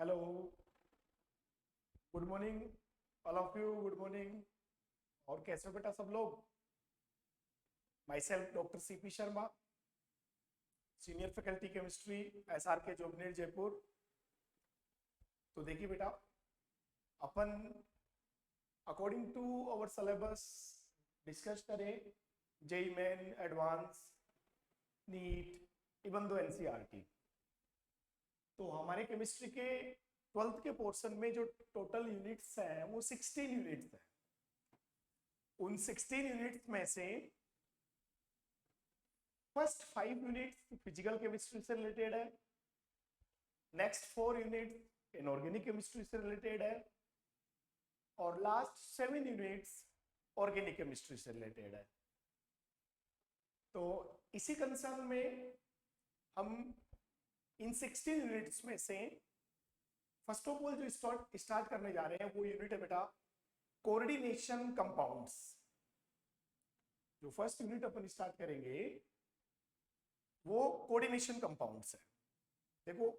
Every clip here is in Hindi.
Hello, good morning all of you. Good morning. और कैसे हो बेटा सब लोग? Myself doctor CP Sharma, senior faculty chemistry, SRK Jobner Jaipur. तो देखिए बेटा, अपन according to our syllabus discuss करें JEE main, advance, NEET, even दो एनसीईआरटी। तो हमारे केमिस्ट्री के 12th के पोर्शन में जो टोटल यूनिट्स हैं वो 16 यूनिट्स हैं। उन 16 यूनिट्स में से फर्स्ट 5 यूनिट्स फिजिकल केमिस्ट्री से रिलेटेड है, नेक्स्ट 4 यूनिट्स इनऑर्गेनिक केमिस्ट्री से रिलेटेड है, और लास्ट 7 यूनिट्स ऑर्गेनिक केमिस्ट्री से रिलेटेड है। तो इसी कंसर्न में हम इन 16 यूनिट्स में से फर्स्ट ऑफ ऑल जो स्टार्ट करने जा रहे हैं वो यूनिट है बेटा कोऑर्डिनेशन कंपाउंड्स। जो फर्स्ट यूनिट अपन स्टार्ट करेंगे वो कोऑर्डिनेशन कंपाउंड्स है। देखो,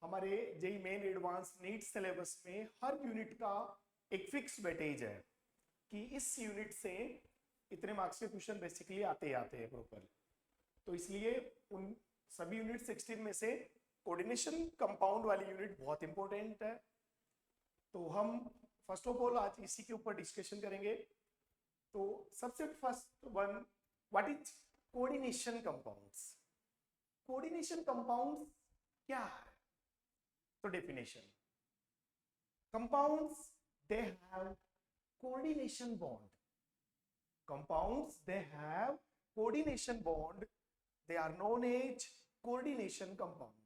हमारे JEE main, advance, NEET syllabus में हर यूनिट का एक फिक्स वेटेज है कि इस यूनिट से इतने मार्क्स के क्वेश्चन बेसिकली आते ही आते हैं प्रॉपर। तो इसलिए उन सभी यूनिट 16 में से कोऑर्डिनेशन कंपाउंड वाली यूनिट बहुत इंपॉर्टेंट है। तो हम फर्स्ट ऑफ ऑल आज इसी के ऊपर डिस्कशन करेंगे। तो सबसे first one, what is coordination compounds? Coordination compounds क्या है? तो definition, compounds they have coordination bond. Compounds they have coordination bond, they are known as coordination compound.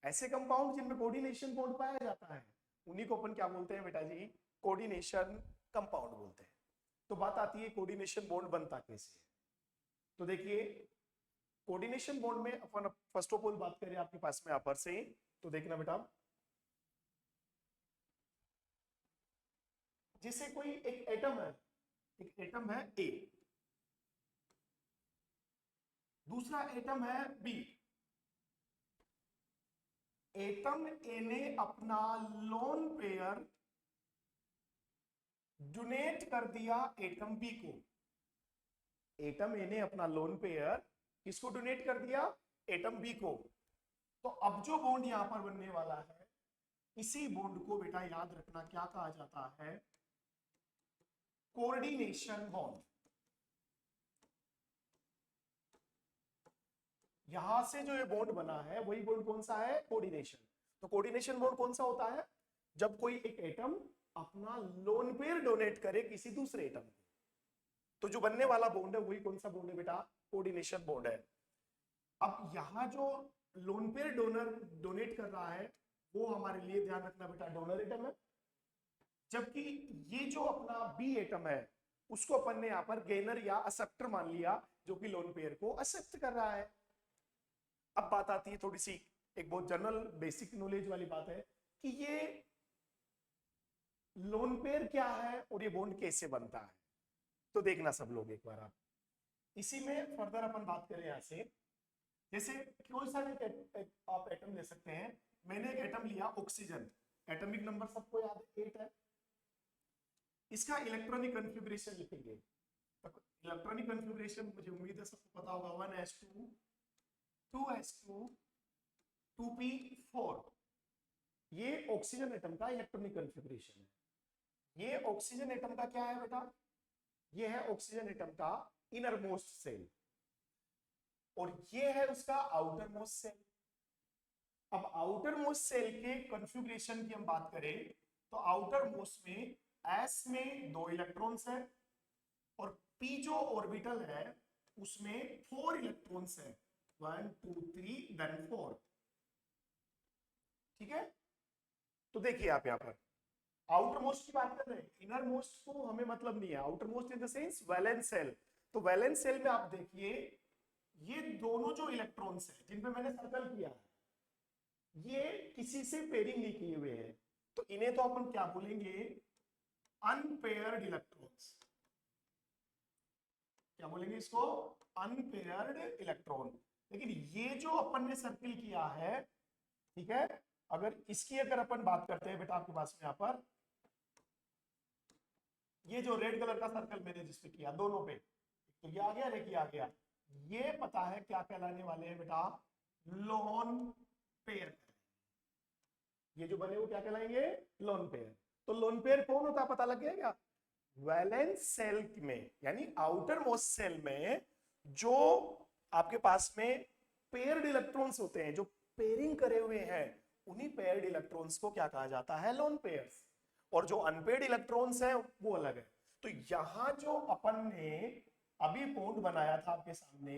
ऐसे कंपाउंड जिनमें कोऑर्डिनेशन बॉन्ड पाया जाता है उन्हीं को अपन क्या बोलते हैं बेटा जी? कोऑर्डिनेशन कंपाउंड बोलते हैं। तो बात आती है कोऑर्डिनेशन बॉन्ड बनता कैसे है। तो देखिए, कोऑर्डिनेशन बॉन्ड में अपन फर्स्ट ऑफ ऑल बात करें आपके पास में अपर से, तो देखना बेटा, जैसे कोई एक एटम है, एक एटम है ए, दूसरा एटम है बी। एटम ए ने अपना लोन पेयर डोनेट कर दिया एटम बी को। एटम ए ने अपना लोन पेयर किसको डोनेट कर दिया? एटम बी को। तो अब जो बॉन्ड यहां पर बनने वाला है, इसी बॉन्ड को बेटा याद रखना क्या कहा जाता है? Coordination bond. यहां से जो ये बॉन्ड बना है वही बॉन्ड कौन सा है? कोऑर्डिनेशन। तो कोऑर्डिनेशन बॉन्ड कौन सा होता है? जब कोई एक एटम अपना लोन पेयर डोनेट करे किसी दूसरे एटम को। तो जो बनने वाला बॉन्ड है वही कौन सा बॉन्ड है बेटा? कोऑर्डिनेशन बॉन्ड है। अब यहां जो लोन पेयर डोनर डोनेट कर रहा है वो हमारे लिए ध्यान रखना बेटा डोनर एटम है, जबकि ये जो अपना बी एटम है उसको अपन ने यहां पर गेनर या एक्सेप्टर मान लिया, जो कि लोन पेयर को एक्सेप्ट कर रहा है। अब बात आती है थोड़ी सी, एक बहुत जनरल बेसिक नॉलेज वाली बात है कि ये लोन पेयर क्या है और ये बॉन्ड कैसे बनता है। तो देखना सब लोग एक बार, आप इसी में फर्दर अपन बात करें यहां से। जैसे कोई सा आप एटम ले सकते हैं। मैंने एक एटम लिया ऑक्सीजन, एटॉमिक नंबर सबको याद है 8 है। इसका इलेक्ट्रॉनिक कॉन्फ़िगरेशन लिखेंगे। तो इलेक्ट्रॉनिक कॉन्फ़िगरेशन मुझे उम्मीद है सबको पता होगा, 1s2 2s2 2p4। ये ऑक्सीजन एटम का इलेक्ट्रॉनिक कॉन्फ़िगरेशन है। ये ऑक्सीजन एटम का क्या है बेटा? ये है ऑक्सीजन एटम का इनर मोस्ट सेल, और ये है उसका आउटर मोस्ट सेल। अब आउटर मोस्ट सेल के कॉन्फ़िगरेशन की हम बात करें तो आउटर मोस्ट में एस में 2 इलेक्ट्रॉन्स है, और पी जो ऑर्बिटल है उसमें 4 इलेक्ट्रॉन्स है, 1 2 3 देन 4। ठीक है? तो देखिए आप यहां पर आउटर मोस्ट की बात कर रहे हैं, इनर मोस्ट को हमें मतलब नहीं है। Outer most in the sense valence shell. तो वैलेंस सेल में आप देखिए, ये दोनों जो इलेक्ट्रॉन्स हैं जिन पे मैंने सर्कल किया है, ये किसी से पेयरिंग नहीं किए हुए हैं, तो इन्हें तो अपन क्या बोलेंगे? Unpaired electrons. क्या बोलेंगे इसको? Unpaired electron. लेकिन ये जो अपन ने सर्किल किया है, ठीक है, अगर इसकी अगर अपन बात करते हैं बेटा आपके पास में यहाँ पर ये जो रेड कलर का सर्कल मैंने जिसपे किया दोनों पे, तो ये आ गया लेके आ गया, ये पता है क्या कहलाने वाले हैं बेटा, लोन पेयर। ये जो बने वो क्या कहलाएंगे, लोन पेयर। तो लोन पेयर कौन होता है पता लग गया क्या, वैलेंस सेल में यानी आउटर मोस्ट सेल में जो आपके पास में पेयर्ड इलेक्ट्रॉन्स होते हैं, जो पेयरिंग करे हुए हैं, उन्हीं पेयर्ड इलेक्ट्रॉन्स को क्या कहा जाता है, लोन पेयर्स। और जो अनपेयर्ड इलेक्ट्रॉन्स हैं वो अलग है। तो यहां जो अपन ने अभी बॉन्ड बनाया था आपके सामने,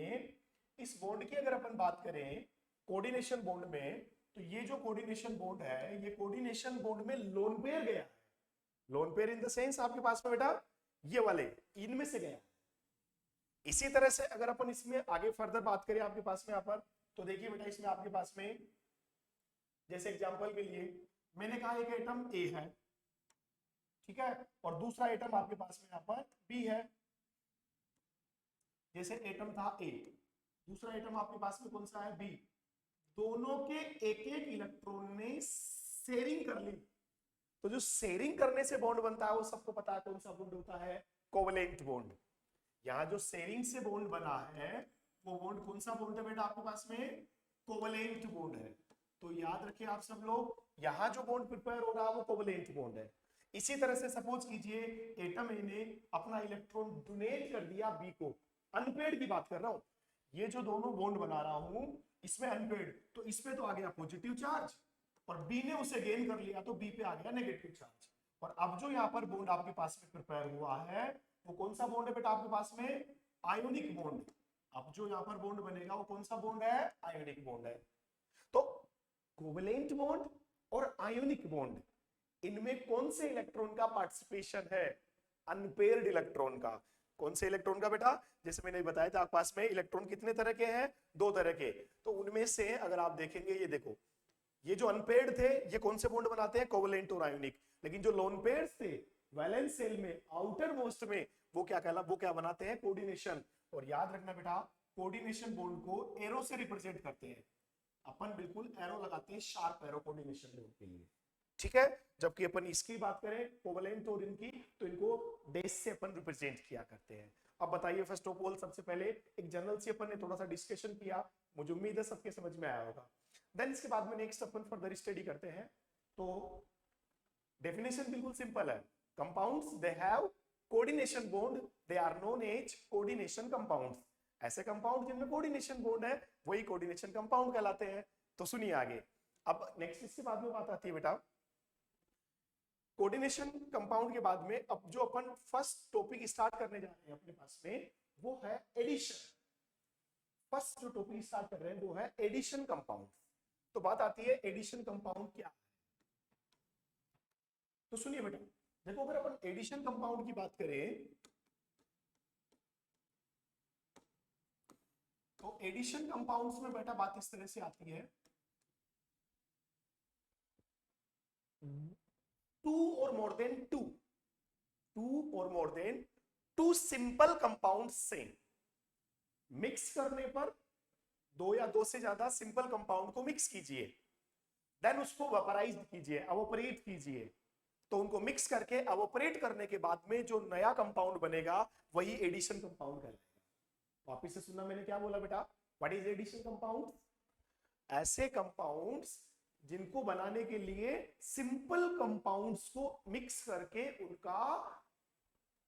इस बॉन्ड की अगर अपन बात करें कोऑर्डिनेशन बॉन्ड में, तो ये जो कोऑर्डिनेशन बॉन्ड है, ये कोऑर्डिनेशन बॉन्ड में लोन पेयर गया है। Lone pair in the sense आपके पास में बेटा ये वाले इनमें से गया। इसी तरह से अगर अपन इसमें आगे फर्दर बात करें आपके पास में यहाँ पर, तो देखिए बेटा इसमें आपके पास में जैसे एग्जांपल के लिए मैंने कहा एक एटम ए है, ठीक है, और दूसरा एटम आपके पास में यहाँ पर बी है। जैसे एटम था ए, दूसरा एटम आपके पास में कौन सा है, बी। दोनों के एक एक इलेक्ट्रॉन ने शेयरिंग कर ली। तो जो शेयरिंग करने से बॉन्ड बनता है वो सबको पता है कौन सा बॉन्ड होता है, कोवलेंट बॉन्ड। यहाँ जो शेयरिंग से बॉन्ड बना है वो बॉन्ड कौन सा बॉन्ड है बेटा आपके पास में, कोवलेंट बॉन्ड है। तो याद रखिए आप सब लोग, यहाँ जो बॉन्ड प्रिपेयर हो रहा है वो कोवलेंट बॉन्ड है। इसी तरह से सपोज कीजिए एटम ए ने अपना इलेक्ट्रॉन डोनेट कर दिया बी को, अनपेड की बात कर रहा हूं, ये जो दोनों बॉन्ड बना रहा हूं इसमें अनपेड, तो इसमें तो आ गया पॉजिटिव चार्ज, और बी ने उसे गेन कर लिया तो बी पे आ गया नेगेटिव चार्ज। और अब जो यहाँ पर बॉन्ड आपके पास में प्रिपेयर हुआ है वो कौन सा बॉन्ड है बेटा आपके पास में, आयोनिक बॉन्ड। अब जो यहाँ पर बॉन्ड बनेगा वो कौन सा बॉन्ड है, आयोनिक बॉन्ड है। तो कोवलेंट बॉन्ड और आयोनिक बॉन्ड, इनमें कौन से इलेक्ट्रॉन का पार्टिसिपेशन है, अनपेयर्ड इलेक्ट्रॉन का। कौन से इलेक्ट्रॉन का बेटा, जैसे मैंने बताया था आपके पास में इलेक्ट्रॉन कितने तरह के हैं, दो तरह के। तो उनमें से अगर आप देखेंगे ये देखो, ये जो अनपेयर्ड थे ये कौन से बॉन्ड बनाते हैं, कोवलेंट और आयोनिक। लेकिन जो लोन पेयर्स थे वैलेंस सेल में आउटर मोस्ट में, वो क्या बनाते हैं, कोऑर्डिनेशन। और याद रखना बेटा कोऑर्डिनेशन बॉन्ड को एरो से रिप्रेजेंट करते हैं, अपन बिल्कुल एरो लगाते हैं, शार्प एरो कोऑर्डिनेशन बॉन्ड के लिए, ठीक है। जबकि अपन इसकी बात करें कोवलेंट और इनकी, तो इनको डैश से अपन रिप्रेजेंट किया करते हैं। अब बताइए फर्स्ट ऑफ ऑल सबसे पहले एक जनरल से अपन ने थोड़ा सा डिस्कशन किया, मुझे उम्मीद है सबके समझ में आया होगा। देन इसके बाद में नेक्स्ट अपन फर्दर स्टडी करते हैं। तो डेफिनेशन बिल्कुल सिंपल है, compounds they have coordination bond, they are known as coordination compounds. ऐसे कंपाउंड जिनमें कोऑर्डिनेशन बॉन्ड है वही कोऑर्डिनेशन कंपाउंड कहलाते हैं। तो सुनिए आगे, अब नेक्स्ट इसके बाद में बात आती है बेटा कोऑर्डिनेशन कंपाउंड के बाद में। अब जो अपन फर्स्ट टॉपिक स्टार्ट करने जा रहे हैं अपने पास में वो है एडिशन। फर्स्ट जो टॉपिक स्टार्ट कर रहे हैं वो है एडिशन कंपाउंड। तो बात आती है एडिशन कंपाउंड क्या है। तो सुनिए बेटा, देखो अगर अपन एडिशन कंपाउंड की बात करें तो एडिशन कंपाउंड्स में बेटा बात इस तरह से आती है, टू और more than two simple compound से मिक्स करने पर, दो या दो से ज्यादा सिंपल कंपाउंड को मिक्स कीजिए, देन उसको वेपराइज कीजिए, एवोपरेट कीजिए। तो उनको मिक्स करके एवोपरेट करने के बाद में जो नया कंपाउंड बनेगा वही एडिशन कंपाउंड कहलाएगा। वापिस से सुनना मैंने क्या बोला बेटा, व्हाट इज एडिशन कंपाउंड, ऐसे कंपाउंड्स जिनको बनाने के लिए सिंपल कंपाउंड्स को मिक्स करके उनका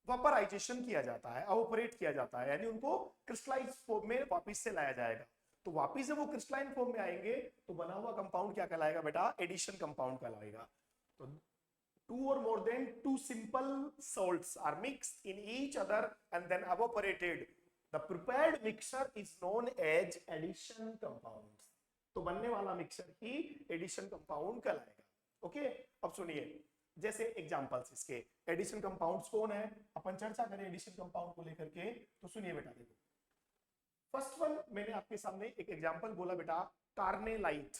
वेपराइजेशन किया जाता है, एवोपरेट किया जाता है, यानी उनको क्रिस्टलाइज फॉर्म में वापस से लाया जाएगा। तो वापस से वो क्रिस्टलाइन फॉर्म में आएंगे तो बना हुआ कंपाउंड क्या कहलाएगा बेटा, एडिशन कंपाउंड कहलाएगा। तो two or more than two simple salts are mixed in each other and then evaporated, the prepared mixture is known as addition compounds। तो बनने वाला मिक्सचर ही एडिशन कंपाउंड कहलाएगा। ओके, अब सुनिए जैसे एग्जांपल्स इसके, एडिशन कंपाउंड्स कौन है, अपन चर्चा करें एडिशन कंपाउंड को लेकर के। तो सुनिए बेटा, देखो फर्स्ट वन मैंने आपके सामने एक एग्जांपल बोला बेटा, कार्नेलाइट।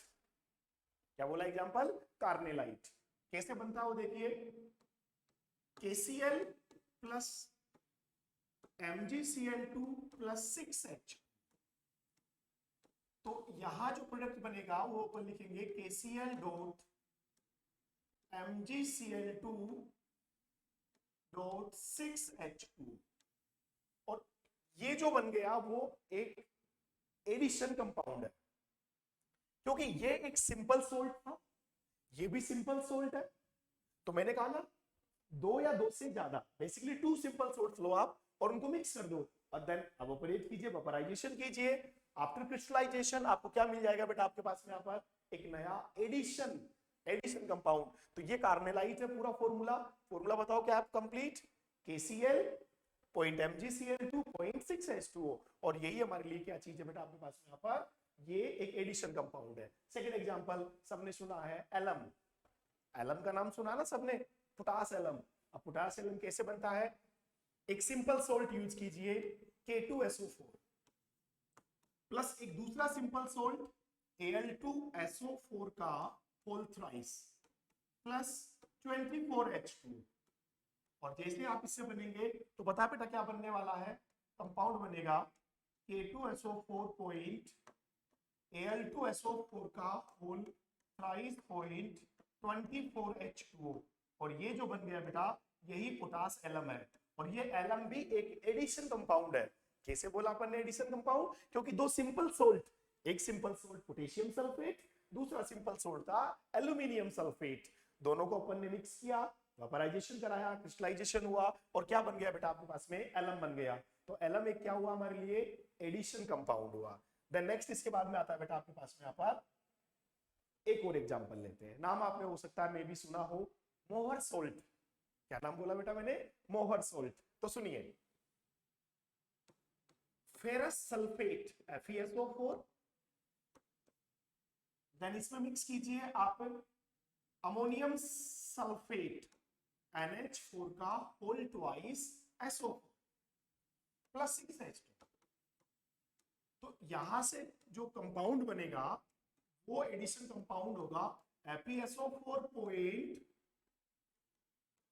क्या बोला एग्जांपल, कार्नेलाइट। कैसे बनता है वो देखिए, KCl plus MgCl2 plus 6H। तो यहां जो प्रोडक्ट बनेगा वो अपन लिखेंगे KCl dot MgCl2 dot 6H2, और ये जो बन गया वो एक एडिशन कंपाउंड है, क्योंकि ये एक सिंपल सोल्ट था, ये भी सिंपल सोल्ट है। तो मैंने कहा ना, दो या दो से ज्यादा, बेसिकली टू सिंपल सोल्ट लो आप और उनको मिक्स कर दो और देन एवापोरेट कीजिए, वेपराइजेशन कीजिए। आफ्टर क्रिस्टलाइजेशन आपको क्या मिल जाएगा बेटा आपके पास में यहाँ पर, एक नया एडिशन कंपाउंड। तो ये कार्नेलाइट है पूरा फॉर्मूला बताओ क्या है complete, KCl point MgCl2 0.6H2O, और यही हमारे लिए क्या चीज है बेटा आपके पास में यहाँ पर, ये एक एडिशन कंपाउंड है। सेकंड एग्जांपल सबने सुना है एलम, एलम का नाम सुना ना सबने, पोटास एलम। अब पोटास एलम कैसे बनता है, एक सिंपल सोल्ट यूज कीजिए K2SO4 प्लस एक दूसरा सिंपल सोल्ट Al2SO4 का होल थ्राइस प्लस 24H2, और जैसे आप इससे बनेंगे तो बता बेटा क्या बनने वाला है, कंपाउंड बनेगा K2SO4 पॉइंट Al2SO4 का होल थ्राइस पॉइंट 24H2O, और ये जो बन गया बेटा यही पोटास एलम है। और ये एलम भी एक एडिशन कंपाउंड है। कैसे बोला अपन ने एडिशन कंपाउंड, क्योंकि दो सिंपल सोल्ट, एक सिंपल सोल्ट पोटेशियम सल्फेट, दूसरा सिंपल सोल्ट था एल्यूमिनियम सल्फेट, दोनों को अपन ने मिक्स किया, वेपराइजेशन कराया, क्रिस्टलाइजेशन हुआ, और क्या बन गया बेटा आपके पास में, एलम बन गया। तो एलम एक क्या हुआ हमारे लिए, एडिशन कंपाउंड हुआ। देन नेक्स्ट इसके बाद में आता है बेटा आपके पास में यहाँ पर एक और एग्जांपल लेते हैं, नाम आपने हो सकता है मे भी सुना हो, मोहर सोल्ट। क्या नाम बोला बेटा मैंने, मोहर सोल्ट। तो सुनिए, फेरस सल्फेट FeSO4, देन इसमें मिक्स कीजिए आप अमोनियम सल्फेट NH4 का whole twice SO4 plus 6H2। तो यहां से जो कंपाउंड बनेगा वो एडिशन कंपाउंड होगा FeSO4 पॉइंट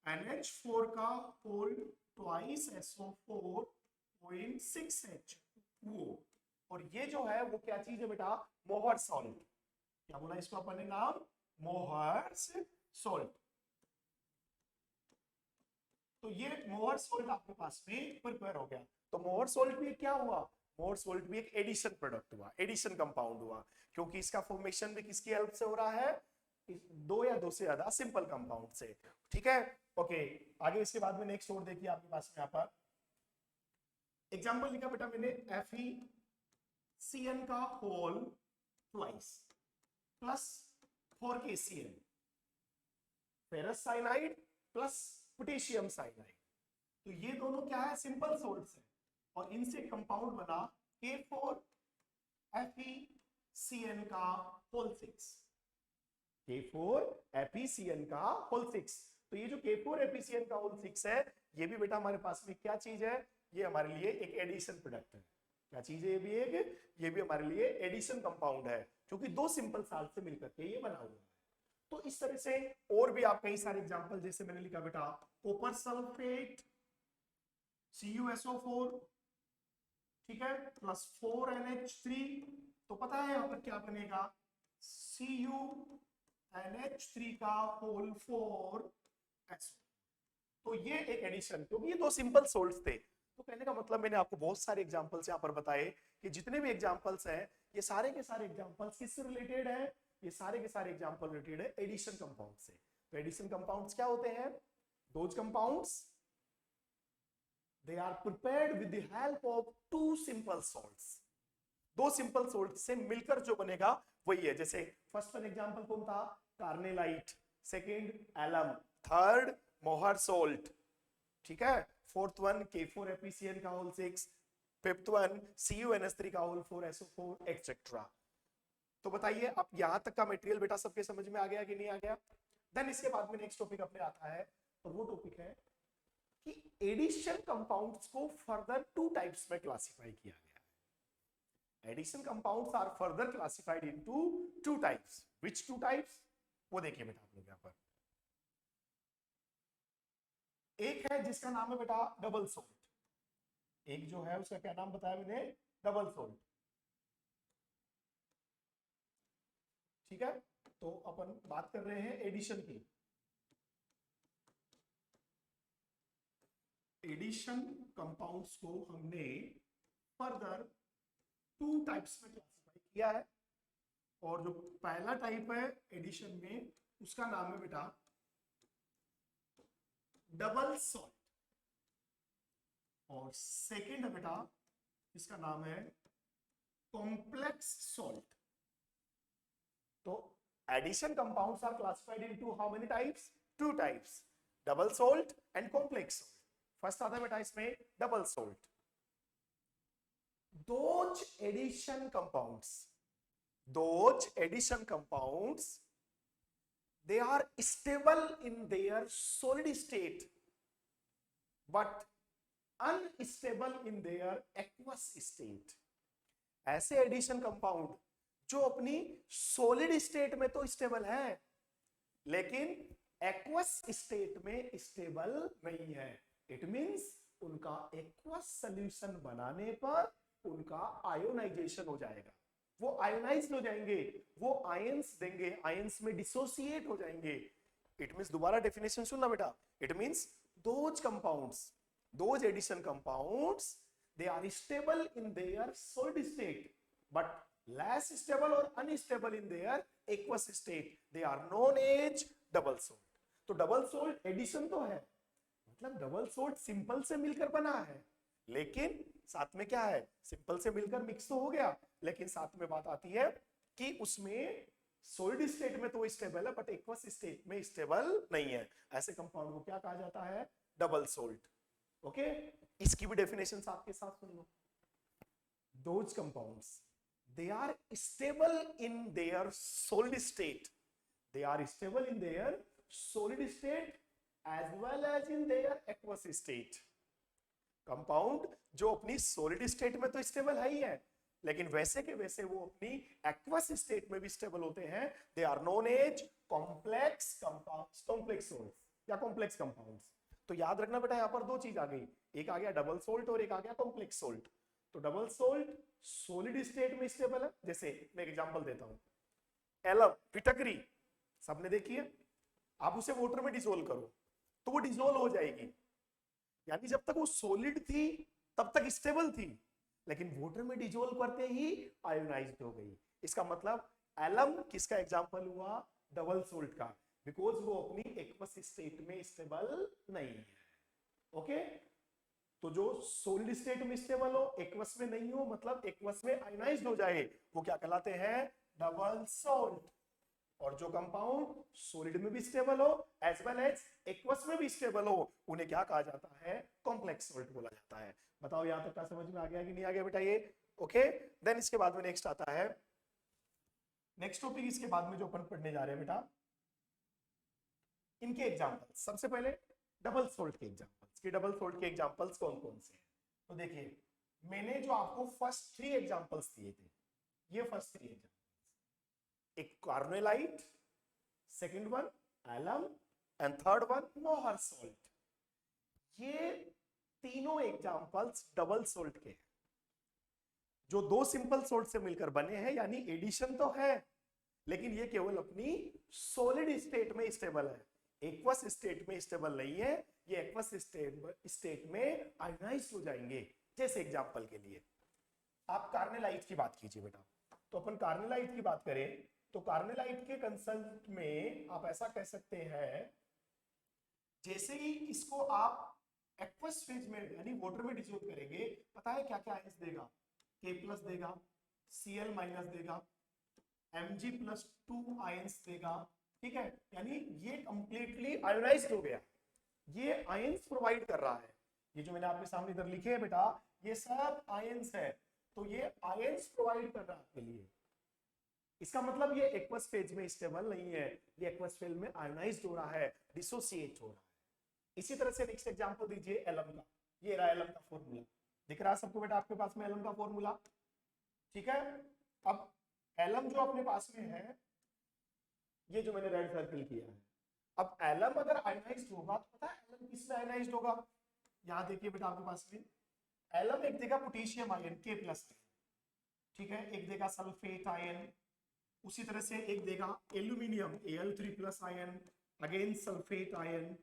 NH4 का whole twice SO4 point 6H2O, और ये जो है वो क्या चीज है बेटा, मोहर सॉल्ट। क्या बोला इसको अपन ने नाम, मोहर सॉल्ट। तो ये मोहर सॉल्ट आपके पास में प्रिपेयर हो गया। तो मोहर सॉल्ट भी क्या हुआ, मोहर सॉल्ट भी एक एडिशन प्रोडक्ट हुआ, एडिशन कंपाउंड हुआ, क्योंकि इसका फॉर्मेशन भी किसकी हेल्प से हो रहा है, दो या दो से ज्यादा सिंपल कंपाउंड से। ठीक है, ओके। आगे इसके बाद में नेक्स्ट और देखिए आपके पास में यहाँ पर एग्जांपल लिखा बेटा मैंने FeCN का whole twice plus 4KCl, ferrous cyanide plus potassium cyanide. तो ये दोनों क्या है, सिंपल सोल्ट्स है, और इनसे कंपाउंड बना K4FeCN का होल 6, K4FeCN का होल 6। तो ये जो K4FeCN का होल 6 है, ये भी बेटा हमारे पास में क्या चीज है, ये हमारे लिए एक एडिशन प्रोडक्ट है। क्या चीज है ये भी हमारे लिए एडिशन कंपाउंड है, क्योंकि दो सिंपल साल्ट से मिलकर के ये बना हुआ है। तो इस तरह से और भी आप कई सारे एग्जांपल, जैसे मैंने लिखा बेटा कॉपर सल्फेट CuSO4, ठीक है, प्लस 4NH3, तो पता है यहाँ पर क्या बनेगा, CuNH3 का होल 4SO। तो ये एक एडिशन, क्योंकि ये दो सिंपल सोल्ट्स थे। तो कहने का मतलब मैंने आपको बहुत सारे एग्जांपल्स यहाँ पर बताए कि जितने भी एग्जांपल्स हैं ये सारे के सारे एग्जांपल्स किससे रिलेटेड है, ये सारे के सारे एग्जांपल रिलेटेड है एडिशन कंपाउंड से। तो एडिशन कंपाउंड्स क्या होते हैं, those compounds they are prepared with the help of two simple salts. दो सिंपल सोल्ट से मिलकर जो बनेगा वही है। जैसे फर्स्ट वन एग्जांपल कौन था, कार्नेलाइट, सेकंड एलम, थर्ड मोहर सोल्ट, ठीक है, फोर्थ वन K4FeCN का होल 6, फिफ्थ वन CuNH3 का होल 4SO4 एक्सेट्रा। तो बताइए अब यहां तक का मटेरियल बेटा सबके समझ में आ गया कि नहीं आ गया। देन इसके बाद में नेक्स्ट टॉपिक अपने आता है, और वो टॉपिक है कि एडिशन कंपाउंड्स को फर्दर टू टाइप्स में क्लासिफाई किया गया है। Addition compounds are further classified into two types. Which two types, वो देखिए बेटा आप लोग यहां पर। एक है जिसका नाम है बेटा डबल सोल्ट, एक जो है उसका क्या नाम बताया मैंने, डबल सोल्ट। ठीक है, तो अपन बात कर रहे हैं एडिशन की। एडिशन कंपाउंड्स को हमने फर्दर 2 टाइप्स में क्लासिफाई किया है, और जो पहला टाइप है एडिशन में उसका नाम है बेटा डबल सॉल्ट, और सेकेंड है बेटा इसका नाम है कॉम्प्लेक्स सॉल्ट। तो addition compounds are classified into how many types? 2 types, double salt and complex salt. First आता है बेटा इसमें double salt. Those addition compounds, they are stable in their solid state but unstable in their aqueous state। ऐसे एडिशन कंपाउंड जो अपनी सॉलिड स्टेट में तो स्टेबल है लेकिन एक्वस स्टेट में स्टेबल नहीं है। इट मींस उनका एक्वस सॉल्यूशन बनाने पर उनका आयोनाइजेशन हो जाएगा, वो आयोनाइज हो जाएंगे, वो आयंस देंगे, आयंस में डिसोसिएट हो जाएंगे। इट मींस, दोबारा डेफिनेशन सुनना बेटा, it means those compounds, those addition compounds, they are stable in their solid state but less stable or unstable in their aqueous state, they are known as double salt। तो डबल सोल्ट एडिशन तो है, मतलब डबल सोल्ट सिंपल से मिलकर बना है, लेकिन साथ में क्या है, सिंपल से मिलकर मिक्स तो हो गया, लेकिन साथ में बात आती है कि उसमें सॉलिड स्टेट में तो स्टेबल है बट एक्वस स्टेट में स्टेबल नहीं है। ऐसे कंपाउंड को क्या कहा जाता है? Double salt. ओके, इसकी भी डेफिनेशन आपके साथ सुन लो। Those compounds, they are stable in their solid state, they are stable in their solid state as well as in their aqueous state। Compound जो अपनी सॉलिड स्टेट में तो स्टेबल है ही है, लेकिन वैसे के वैसे वो अपनी एक्वस स्टेट में भी स्टेबल होते हैं। They are known as complex compounds, complex salts या कॉम्प्लेक्स कंपाउंड्स। तो याद रखना बेटा, यहां पर 2 चीज आ गई, एक आ गया डबल सोल्ट और एक आ गया कॉम्प्लेक्स सोल्ट। तो डबल सोल्ट सॉलिड स्टेट में स्टेबल है, जैसे मैं एक एग्जांपल देता हूं, एलम, फिटकरी, सबने देखी है, आप उसे वाटर में डिसोल्व करो तो वो डिसोल्व हो जाएगी, यानी जब तक वो सॉलिड थी तब तक स्टेबल थी, लेकिन वाटर में डिसोल्व करते ही आयोनाइज्ड हो गई। इसका मतलब एलम किसका एग्जांपल हुआ? डबल सोल्ट का, बिकॉज वो अपनी एक्वस स्टेट में स्टेबल नहीं है। ओके, तो जो सॉलिड स्टेट में स्टेबल हो, एक्वस में नहीं हो, मतलब एक्वस में आयोनाइज्ड हो जाए, वो क्या कहलाते हैं? Double salt. और जो कंपाउंड सॉलिड में भी स्टेबल हो एज वेल एज एक्वस में भी स्टेबल हो, उन्हें क्या कहा जाता है? कॉम्प्लेक्स सॉल्ट बोला जाता है। बताओ यहां तक का समझ में आ गया कि नहीं आ गया बेटा ये? ओके, देन इसके बाद में नेक्स्ट आता है, नेक्स्ट टॉपिक इसके बाद में जो अपन पढ़ने जा रहे हैं बेटा, इनके एग्जांपल। सबसे पहले डबल सोल्ट के एग्जांपल्स, कि डबल सोल्ट के एग्जांपल्स कौन कौन से हैं। तो देखिए, मैंने जो आपको फर्स्ट 3 एग्जांपल्स दिए थे, ये फर्स्ट 3 एग्जांपल्स, एक carnallite, second one alum and third one Mohr salt, ये तीनों एग्जांपल्स डबल सोल्ट के हैं, जो 2 सिंपल सोल्ट से मिलकर बने हैं, यानी एडिशन तो है लेकिन ये केवल अपनी सॉलिड स्टेट में स्टेबल है, एक्वस स्टेट में स्टेबल नहीं है, ये एक्वस स्टेट में आयोनाइज्ड हो जाएंगे। जैसे एग्जांपल के लिए आप कार्नेलाइट की बात कीजिए बेटा, तो अपन कार्नेलाइट की बात करें तो कार्नेलाइट के कंसेप्ट में आप ऐसा कह सकते हैं, जैसे ही इसको आप एक्वस फेज में यानी वाटर में डिसोल्व करेंगे, पता है क्या क्या आयंस देगा? K+ देगा, Cl- देगा, Mg+2 आयंस देगा, ठीक है, यानी ये कंप्लीटली आयोनाइज्ड हो गया, ये आयंस प्रोवाइड कर रहा है। ये जो मैंने आपके सामने इधर लिखे हैं बेटा, ये सब आयंस है, तो ये आयंस प्रोवाइड कर रहा है आपके लिए। इसका मतलब ये एक्वस फेज में स्टेबल नहीं है, ये एक्वस फेज में आयोनाइज्ड हो रहा है, डिसोसिएट हो रहा है। इसी तरह से नेक्स्ट एग्जांपल दीजिए एलम का। ये रहा एलम का फॉर्मूला, दिख रहा है सबको बेटा आपके पास में एलम का फॉर्मूला, ठीक है। अब एलम जो अपने पास में है, ये जो मैंने रेड सर्कल किया है, अब एलम अगर आयोनाइज्ड होगा तो पता है एलम किसमें आयोनाइज्ड होगा? यहां देखिए बेटा आपके पास में एलम एक देगा पोटेशियम आयन K+, ठीक है, एक देगा सल्फेट आयन, उसी तरह से एक देगा aluminium Al3 plus ion, again sulphate ion,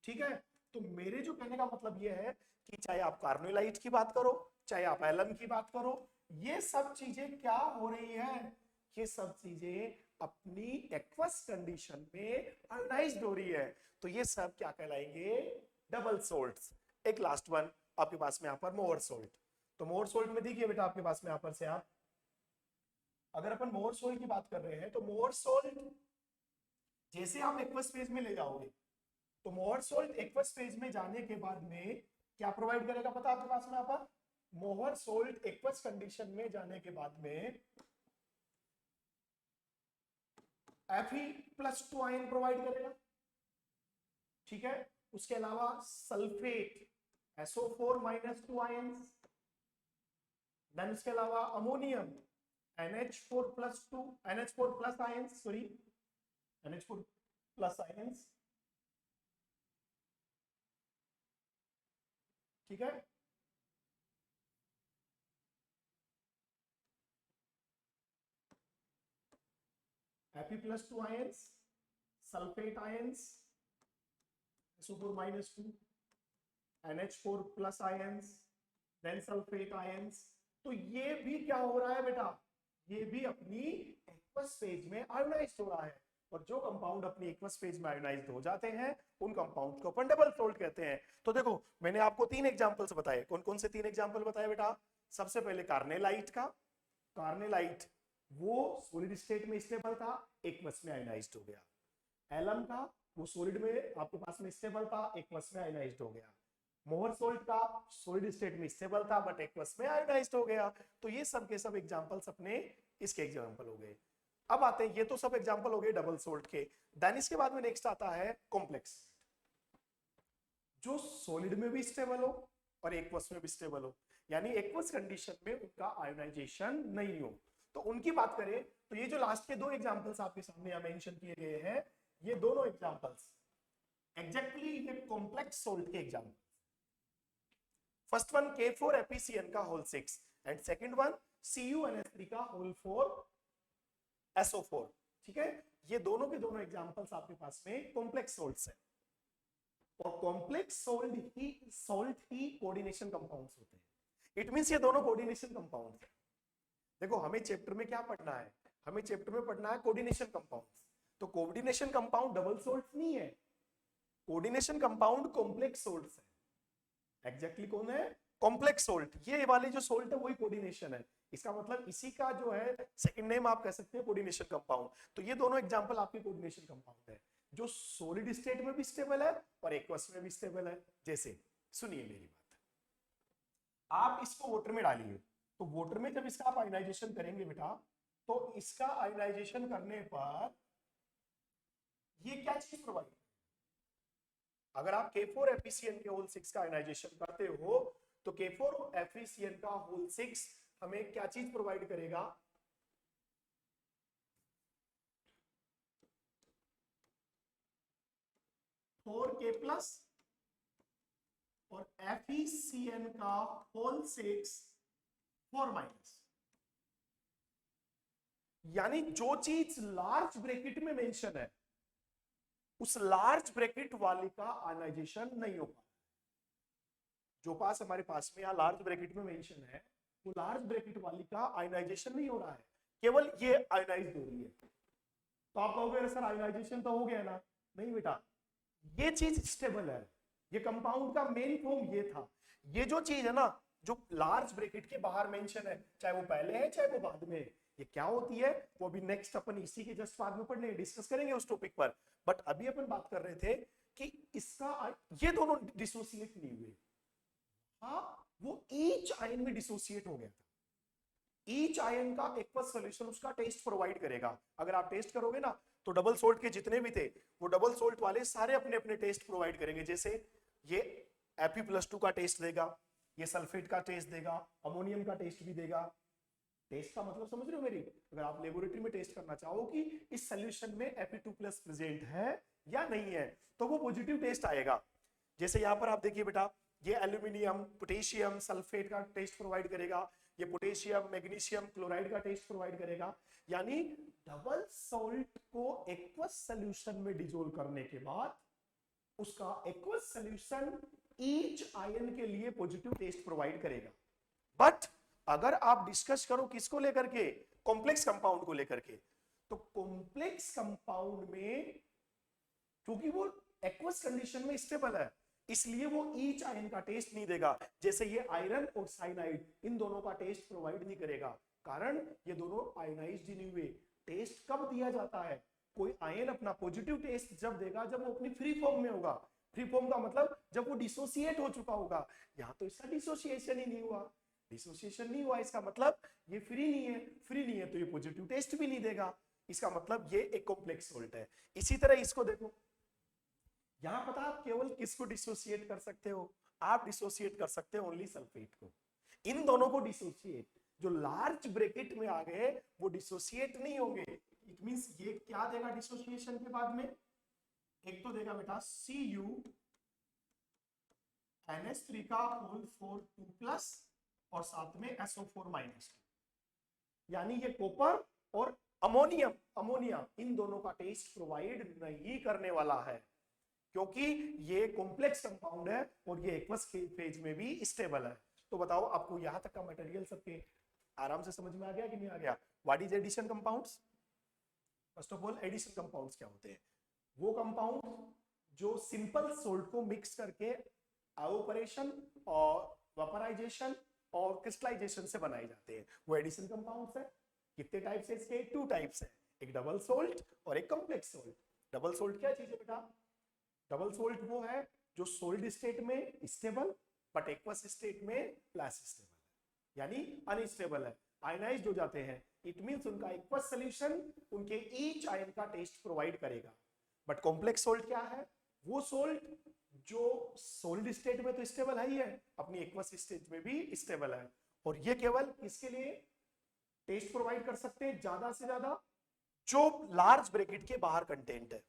ठीक है। तो मेरे जो कहने का मतलब ये है कि चाहे आप कार्बोनाइट की बात करो, चाहे आप एलम की बात करो, ये सब चीजें क्या हो रही है, ये सब चीजें अपनी एक्वस कंडीशन में आयोनाइज्ड हो रही है। तो ये सब क्या कहलाएंगे, डबल सोल्ट्स। एक लास्ट वन आपके पास में यहाँ पर मोअर सोल्ट। तो मोअर सोल्ट में देखिए बेटा आपके पास में यहाँ पर से आप अगर अपन मोअर सोल्ट की बात कर रहे हैं तो मोअर सोल्ट जैसे आप एक्वस फेज में ले जाओगे तो मोअर सोल्ट एक्वस फेज में जाने के बाद में क्या प्रोवाइड करेगा पता आपके पास में यहाँ पर, मोअर सोल्ट एक्वस कंडीशन में जाने के बाद में Fe+2 आयन प्रोवाइड करेगा, ठीक है। उसके अलावा सल्फेट SO4-2 आयंस, देन उसके अलावा ammonium NH4+2 NH4 plus ions, sorry NH4 plus ions, ठीक है। Fe+2 ions, sulphate ions SO4-2, NH4 plus ions, then sulphate ions. तो ये भी क्या हो रहा है बेटा, ये भी अपनी एक्वस फेज में आयोनाइज्ड हो रहा है। और जो कंपाउंड अपनी एक्वस फेज में आयोनाइज्ड हो जाते हैं उन कंपाउंड को अपन डबल सोल्ट कहते हैं। तो देखो मैंने आपको 3 एग्जांपल्स बताए, कौन कौन से 3 एग्जांपल बताए बेटा। सबसे पहले कार्नेलाइट का, कार्नेलाइट वो सॉलिड स्टेट में स्टेबल था, एक्वस में आयोनाइज्ड हो गया। एलम का वो सॉलिड में आपके पास में स्टेबल था, एक्वस में आयोनाइज्ड हो गया। मोहर सोल्ट का सॉलिड स्टेट में स्टेबल था बट एक्वस में आयोनाइज्ड हो गया। तो ये सब के सब एग्जांपल्स अपने इसके एग्जांपल हो गए। अब आते हैं, ये तो सब एग्जांपल हो गए डबल सोल्ट के। देन इसके बाद में नेक्स्ट आता है कॉम्प्लेक्स, जो सॉलिड में भी स्टेबल हो और एक्वस में भी स्टेबल हो, यानी एक्वस कंडीशन में उनका आयोनाइजेशन नहीं हो। तो उनकी बात करें तो ये जो लास्ट के 2 एग्जांपल्स आपके सामने यहां मेंशन किए गए हैं, ये दोनों एग्जांपल्स एग्जैक्टली ये कॉम्प्लेक्स सोल्ट के एग्जांपल। फर्स्ट वन K4FeCN का whole 6 and second one CuNH3 का होल 4 SO4, ठीक है। ये दोनों के दोनों एग्जांपल्स आपके पास में कॉम्प्लेक्स सोल्ट्स हैं। और कॉम्प्लेक्स सोल्ट ही कोऑर्डिनेशन कंपाउंड्स होते हैं। इट मींस ये दोनों कोऑर्डिनेशन कंपाउंड्स हैं। देखो हमें चैप्टर में क्या पढ़ना है, हमें चैप्टर में पढ़ना है कोऑर्डिनेशन कंपाउंड्स। तो कोऑर्डिनेशन कंपाउंड डबल सोल्ट्स नहीं है, कोऑर्डिनेशन कंपाउंड कॉम्प्लेक्स सोल्ट्स है। एग्जैक्टली कौन है, कॉम्प्लेक्स सोल्ट। ये वाले जो सोल्ट है वही कोऑर्डिनेशन है। इसका मतलब इसी का जो है सेकंड नेम आप कह सकते हैं कोऑर्डिनेशन कंपाउंड। तो ये दोनों एग्जांपल आपके कोऑर्डिनेशन कंपाउंड है, जो सॉलिड स्टेट में भी स्टेबल है और एक्वस में भी स्टेबल है। जैसे सुनिए मेरी बात, आप इसको वाटर में डालिए, तो वाटर में जब इसका आप आयोनाइजेशन करेंगे बेटा, तो इसका आयोनाइजेशन करने पर ये क्या चीज प्रोवाइड, अगर आप K4FeCN के होल 6 का आयोनाइजेशन करते हो तो K4FeCN का होल 6 हमें क्या चीज प्रोवाइड करेगा, 4K प्लस और FeCN का होल 6 4 माइनस। यानी जो चीज लार्ज ब्रैकेट में मेंशन है उस लार्ज ब्रैकेट वाले का आयोनाइजेशन नहीं हो पा, जो पास हमारे पास में यहाँ लार्ज ब्रैकेट में मेंशन है वो लार्ज ब्रैकेट वाली का आयोनाइजेशन नहीं हो रहा है, केवल ये आयोनाइज हो रही है। तो आप कहोगे सर आयोनाइजेशन तो हो गया ना, नहीं बेटा, ये चीज स्टेबल है। ये कंपाउंड का मेन फॉर्म ये था। ये जो चीज है ना जो लार्ज ब्रैकेट के बाहर मेंशन है, चाहे वो पहले है चाहे वो बाद में है, ये क्या होती है वो अभी नेक्स्ट अपन इसी के जस्ट बाद में पढ़ने डिस्कस करेंगे उस टॉपिक पर। बट अभी अपन बात कर रहे थे कि इसका ये दोनों डिसोसिएट नहीं हुए, हाँ वो ईच आयन में डिसोसिएट हो गया था। ईच आयन का एक्वस सॉल्यूशन उसका टेस्ट प्रोवाइड करेगा। अगर आप टेस्ट करोगे ना तो डबल सोल्ट के जितने भी थे वो डबल सोल्ट वाले सारे अपने अपने टेस्ट प्रोवाइड करेंगे। जैसे ये Fe+2 का टेस्ट देगा, ये सल्फेट का टेस्ट देगा, अमोनियम का टेस्ट भी देगा। टेस्ट का मतलब समझ रहे हो मेरी, अगर आप लेबोरेटरी में टेस्ट करना चाहो कि इस सॉल्यूशन में Fe2+ प्रेजेंट है या नहीं है तो वो पॉजिटिव टेस्ट आएगा। जैसे यहाँ पर आप देखिए बेटा, ये एल्यूमिनियम पोटेशियम सल्फेट का टेस्ट प्रोवाइड करेगा, ये पोटेशियम मैग्नीशियम क्लोराइड का टेस्ट प्रोवाइड करेगा। यानी डबल सॉल्ट को एक्वस सॉल्यूशन में डिसोल्व करने के बाद उसका एक्वस सॉल्यूशन ईच आयन के लिए पॉजिटिव टेस्ट प्रोवाइड करेगा। बट अगर आप डिस्कस करो किसको लेकर के, कॉम्प्लेक्स कंपाउंड को लेकर के, तो कॉम्प्लेक्स कंपाउंड में क्योंकि वो एक्वस कंडीशन में स्टेबल है इसलिए वो ईच आयन का टेस्ट नहीं देगा। जैसे ये आयरन और साइनाइड इन दोनों का टेस्ट प्रोवाइड नहीं करेगा, कारण ये दोनों आयनाइज्ड नहीं हुए। टेस्ट कब दिया जाता है, कोई आयन अपना पॉजिटिव टेस्ट जब देगा जब वो अपनी फ्री फॉर्म में होगा। फ्री फॉर्म का मतलब जब वो डिसोसिएट हो चुका होगा। यहाँ तो इसका डिसोसिएशन ही नहीं हुआ, डिसोसिएशन नहीं हुआ इसका मतलब ये फ्री नहीं है। फ्री नहीं है तो ये पॉजिटिव टेस्ट भी नहीं देगा, इसका मतलब ये एक कॉम्प्लेक्स सॉल्ट है। इसी तरह इसको देखो, यहां पता आप केवल किसको डिसोसिएट कर सकते हो, आप डिसोसिएट कर सकते हो ओनली सल्फेट को। इन दोनों को डिसोसिएट, जो लार्ज ब्रैकेट में आ गए वो डिसोसिएट नहीं होंगे। इट मींस ये क्या देगा डिसोसिएशन के बाद में, एक तो देगा बेटा Cu NH3 का होल 4 2+ और साथ में SO4 -2, यानी ये कॉपर और अमोनिया इन दोनों का टेस्ट प्रोवाइड नहीं करने वाला है, क्योंकि ये कॉम्प्लेक्स कंपाउंड है और ये एक्वस फेज में भी स्टेबल है। तो बताओ आपको यहां तक का मटेरियल सबके आराम से समझ में आ गया कि नहीं आ गया? What is addition compounds? First of all addition compounds क्या होते हैं? वो कंपाउंड जो सिंपल सोल्ट को मिक्स करके एवापोरेशन और वेपराइजेशन और क्रिस्टलाइजेशन से बनाए जाते हैं, वो एडिशन कंपाउंड्स है। कितने टाइप्स है इसके? 2 टाइप्स है, एक डबल सोल्ट और एक कॉम्प्लेक्स सोल्ट। डबल सोल्ट क्या चीज है बेटा? डबल सोल्ट वो है जो सोल्ड स्टेट में स्टेबल बट एक्वस स्टेट में लेस स्टेबल है, यानी अनस्टेबल है, आयनाइज्ड हो जाते हैं। इट मींस उनका एक्वस सॉल्यूशन उनके ईच आयन का टेस्ट प्रोवाइड करेगा। बट कॉम्प्लेक्स सोल्ट क्या है? वो सोल्ट जो सोल्ड स्टेट में तो स्टेबल है ही है, अपनी एक्वस स्टेट में भी स्टेबल है, और ये केवल इसके लिए टेस्ट प्रोवाइड कर सकते हैं ज्यादा से ज्यादा जो लार्ज ब्रैकेट के बाहर कंटेंट है।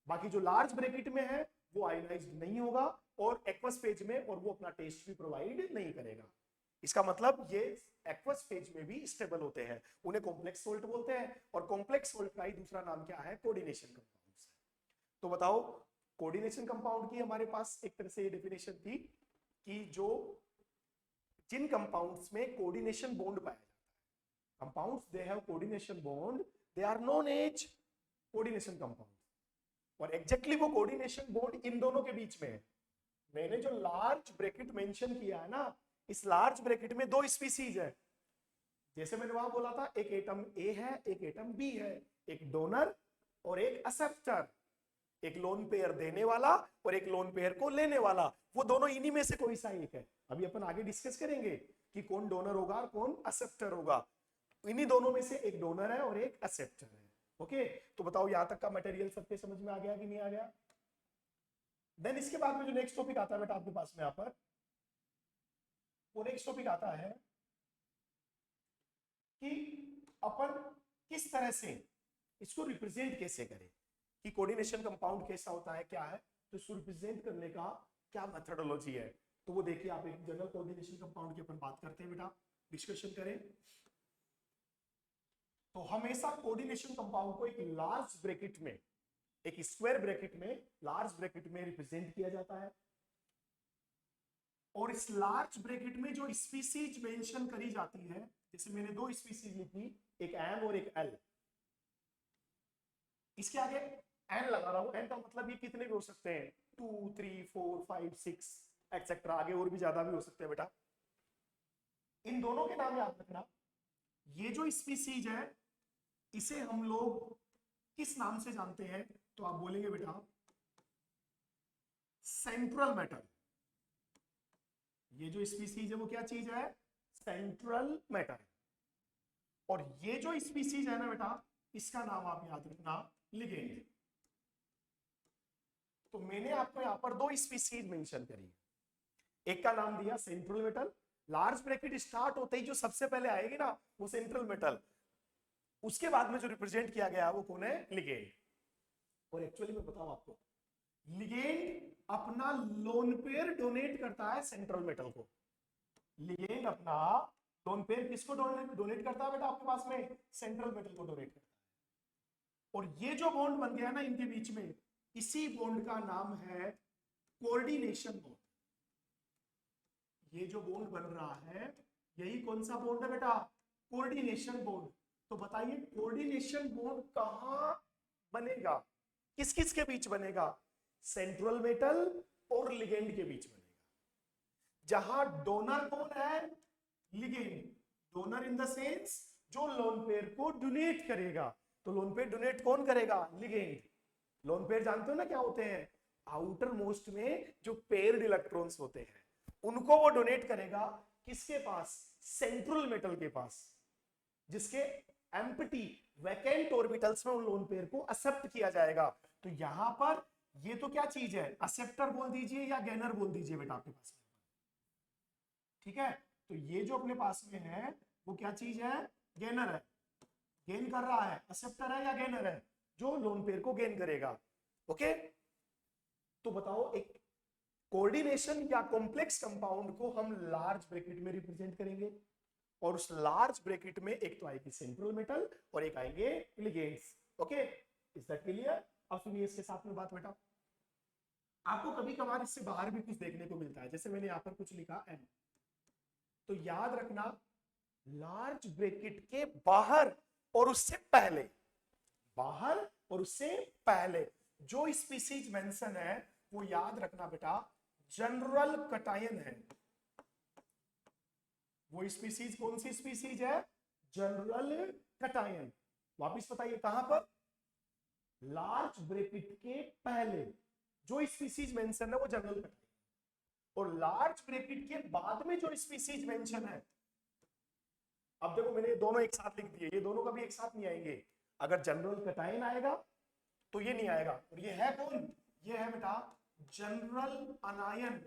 बाकी जो लार्ज ब्रैकेट में है वो आयनाइज्ड नहीं होगा और एक्वस फेज में, और वो अपना टेस्ट भी प्रोवाइड नहीं करेगा। इसका मतलब ये एक्वस फेज में भी स्टेबल होते हैं, उन्हें कॉम्प्लेक्स सोल्ट बोलते हैं। और कॉम्प्लेक्स सोल्ट का ही दूसरा नाम क्या है? Coordination compounds. तो बताओ, कोऑर्डिनेशन कंपाउंड की हमारे पास एक तरह से डेफिनेशन थी कि जो जिन कंपाउंड्स में कोऑर्डिनेशन बॉन्ड पाया जाता है, compounds they have coordination bond, they are known as coordination compound. और एग्जैक्टली वो कोऑर्डिनेशन बॉन्ड इन दोनों के बीच में है। मैंने जो लार्ज ब्रैकेट मेंशन किया है ना, इस लार्ज ब्रैकेट में 2 स्पीसीज है। जैसे मैंने वहां बोला था, एक एटम ए है एक एटम बी है, एक डोनर और एक एक्सेप्टर, एक लोन पेयर देने वाला और एक लोन पेयर को लेने वाला। वो दोनों इन्हीं में से कोई सा एक है। अभी अपन आगे डिस्कस करेंगे कि कौन डोनर होगा और कौन एक्सेप्टर होगा। इन्हीं दोनों में से एक डोनर है और एक एक्सेप्टर है। ओके, तो बताओ यहां तक का मटेरियल सबके समझ में आ गया कि नहीं आ गया? देन इसके बाद में जो नेक्स्ट टॉपिक आता है बेटा आपके पास में यहाँ पर, वो नेक्स्ट टॉपिक आता है कि अपन किस तरह से इसको रिप्रेजेंट कैसे करें, कि कोऑर्डिनेशन कंपाउंड कैसा होता है, क्या है, तो इसको रिप्रेजेंट करने का क्या मेथोडोलॉजी है। तो वो देखिए, आप एक जनरल कोऑर्डिनेशन कंपाउंड की अपन बात करते हैं बेटा, डिस्कशन करें। तो हमेशा कोऑर्डिनेशन कंपाउंड को एक लार्ज ब्रैकेट में, एक स्क्वायर ब्रैकेट में, लार्ज ब्रैकेट में रिप्रेजेंट किया जाता है। और इस लार्ज ब्रैकेट में जो स्पीसीज मेंशन करी जाती है, जैसे मैंने 2 स्पीसीज लिखी, एक एम और एक एल। इसके आगे एन लगा रहा हूं, एन का मतलब ये कितने भी हो सकते हैं, 2 3 4 5 6 एक्सेट्रा, आगे और भी ज्यादा भी हो सकते हैं बेटा। इन दोनों के नाम याद रखना। ये जो स्पीसीज है इसे हम लोग किस नाम से जानते हैं? तो आप बोलेंगे बेटा सेंट्रल मेटल। ये जो स्पीसीज है वो क्या चीज है? Central metal. और ये जो स्पीसीज है ना बेटा, इसका नाम आप याद रखना लिगेंड। तो मैंने आपको यहां पर 2 स्पीसीज मेंशन करी, एक का नाम दिया central metal. Large bracket start होते ही जो सबसे पहले आएगी ना वो सेंट्रल मेटल, उसके बाद में जो रिप्रेजेंट किया गया वो कौन है? लिगेंड। और एक्चुअली मैं बताऊं आपको, लिगेंड अपना लोन पेयर डोनेट करता है सेंट्रल मेटल को। लिगेंड अपना लोन पेयर किसको डोनेट करता है बेटा आपके पास में? सेंट्रल मेटल को डोनेट करता है। और ये जो बॉन्ड बन गया ना इनके बीच में, इसी बॉन्ड का नाम है कोऑर्डिनेशन बॉन्ड। ये जो बॉन्ड बन रहा है यही कौन सा बॉन्ड है बेटा? Coordination bond. तो बताइए कोऑर्डिनेशन बॉन्ड कहां बनेगा? किस किस के बीच बनेगा? सेंट्रल मेटल और लिगेंड के बीच बनेगा। जहां डोनर कौन है? Ligand. Donor in the sense जो लोन पेयर को डोनेट करेगा। तो लोन पेयर डोनेट कौन करेगा? लिगेंड। लोन पेयर जानते हो ना क्या होते हैं? आउटर मोस्ट में जो पेयर्ड इलेक्ट्रॉन्स होते हैं उनको वो डोनेट करेगा किसके पास? सेंट्रल मेटल के पास, जिसके एम्प्टी वैकेंट ऑर्बिटल्स में उन लोन पेयर को एक्सेप्ट किया जाएगा। तो यहां पर ये तो क्या चीज है? एक्सेप्टर बोल दीजिए या गेनर बोल दीजिए बेटा आपके पास। ठीक है, तो ये जो अपने पास में है वो क्या चीज है? गेनर है। गेन कर रहा है, एक्सेप्टर है या गेनर है? जो लोन पेयर को गेन करेगा। ओके, तो बताओ एक कोऑर्डिनेशन या कॉम्प्लेक्स कंपाउंड को हम लार्ज ब्रैकेट में रिप्रेजेंट करेंगे, और उस लार्ज ब्रैकेट में एक तो आएगी सेंट्रल मेटल और एक आएंगे ligands. Okay, is that clear? अब सुनिए इसके साथ में बात बेटा, आपको कभी कभार इससे बाहर भी कुछ देखने को मिलता है, जैसे मैंने यहां पर कुछ लिखा एम, तो याद रखना लार्ज ब्रैकेट के बाहर और उससे पहले, बाहर और उससे पहले जो स्पीसीज मेंशन है वो याद रखना बेटा जनरल कटायन है। वो स्पीसीज कौन सी स्पीसीज है? General cation. वापिस बताइए कहां पर? लार्ज ब्रैकेट के पहले जो स्पीसीज मेंशन है वो जनरल कटायन, और लार्ज ब्रैकेट के बाद में जो स्पीसीज मेंशन है, अब देखो मैंने दोनों एक साथ लिख दिए, ये दोनों कभी एक साथ नहीं आएंगे। अगर जनरल कटायन आएगा तो ये नहीं आएगा, और ये है कौन? ये है बेटा जनरल अनायन।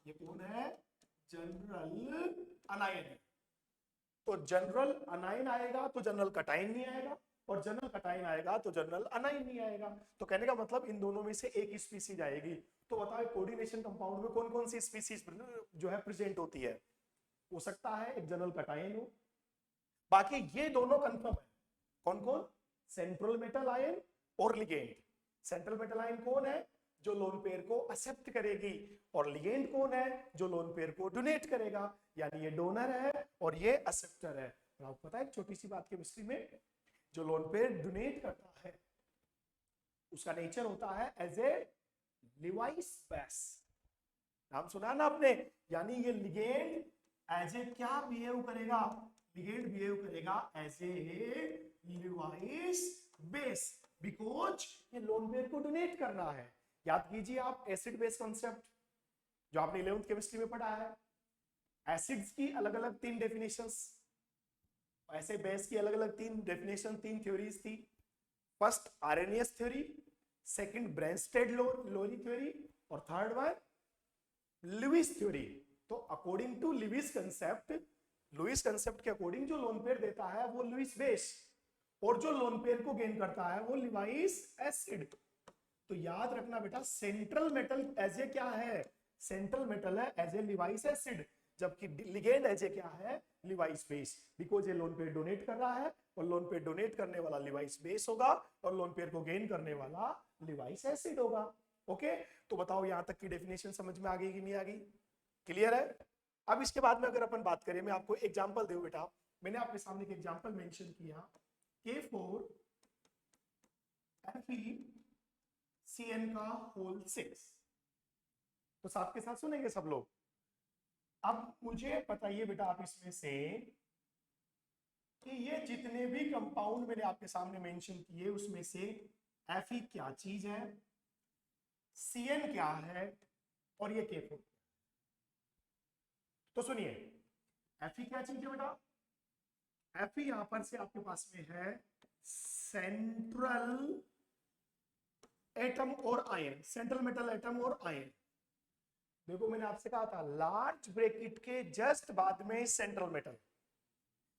ये कौन है? जनरल अनायन। तो जनरल अनायन आएगा तो जनरल कटायन नहीं आएगा, और जनरल कटायन आएगा तो जनरल अनायन नहीं आएगा। तो कहने का मतलब इन दोनों में से एक स्पीसीज आएगी। तो बताओ कोऑर्डिनेशन कंपाउंड में कौन कौन सी स्पीसीज जो है प्रेजेंट होती है? हो सकता है एक जनरल कटायन हो, बाकी ये दोनों कंफर्म है। कौन कौन? सेंट्रल मेटल आयन और लिगेंड। सेंट्रल मेटल आयन कौन है? जो लोन पेयर को एक्सेप्ट करेगी, और लिगेंड कौन है? जो लोन पेयर को डोनेट करेगा। यानी ये डोनर है और ये एक्सेप्टर है। और आपको पता है एक छोटी सी बात केमिस्ट्री में, जो लोन पेयर डोनेट करता है उसका नेचर होता है एज ए लिवाइस बेस। नाम सुना ना आपने? यानी ये लिगेंड एज ए क्या बिहेव करेगा? लिगेंड बिहेव करेगा as a Lewis base, because ये लोन पेयर को डोनेट कर रहा है। याद कीजिए आप एसिड बेस कॉन्सेप्ट जो आपने 11th केमिस्ट्री में पढ़ा है। एसिड्स की अलग अलग 3 डेफिनेशंस, ऐसे बेस की अलग अलग 3 डेफिनेशन, 3 थ्योरीज थी। फर्स्ट आर्रेनियस थ्योरी, सेकंड ब्रेनस्टेड लोरी थ्योरी, और थर्ड वन लुईस थ्योरी। तो अकॉर्डिंग टू लुईस कंसेप्ट के अकॉर्डिंग जो लोन पेयर देता है वो लुईस बेस, और जो लोन पेयर को गेन करता है वो लिवाइस एसिड। तो याद रखना बेटा सेंट्रल मेटल एज ए क्या है? सेंट्रल मेटल है एज ए लिवाइस एसिड, जबकि लिगेंड एज ए क्या है? Levi's base. बिकॉज ये लोन पेयर डोनेट कर रहा है, और लोन पेयर डोनेट करने वाला लिवाइस बेस होगा, और लोन पेयर को गेन करने वाला लिवाइस एसिड होगा। ओके, तो बताओ यहां तक की डेफिनेशन समझ में आ गई कि नहीं आ गई? क्लियर है? अब इसके बाद में अगर अपन बात करें, मैं आपको एग्जांपल दूं बेटा। मैंने आपके सामने एक एग्जांपल मेंशन किया, K4FeCN का होल 6। तो साथ के साथ सुनेंगे सब लोग। अब मुझे बताइए बेटा आप इसमें से कि ये जितने भी कंपाउंड मैंने आपके सामने मेंशन किए उसमें से Fe क्या चीज है, Cn क्या है, और ये K4। तो सुनिए Fe क्या चीज है बेटा? Fe यहां पर से आपके पास में है सेंट्रल एटम और आयन, सेंट्रल मेटल एटम और आयन। देखो मैंने आपसे कहा था लार्ज ब्रैकेट के जस्ट बाद में सेंट्रल मेटल,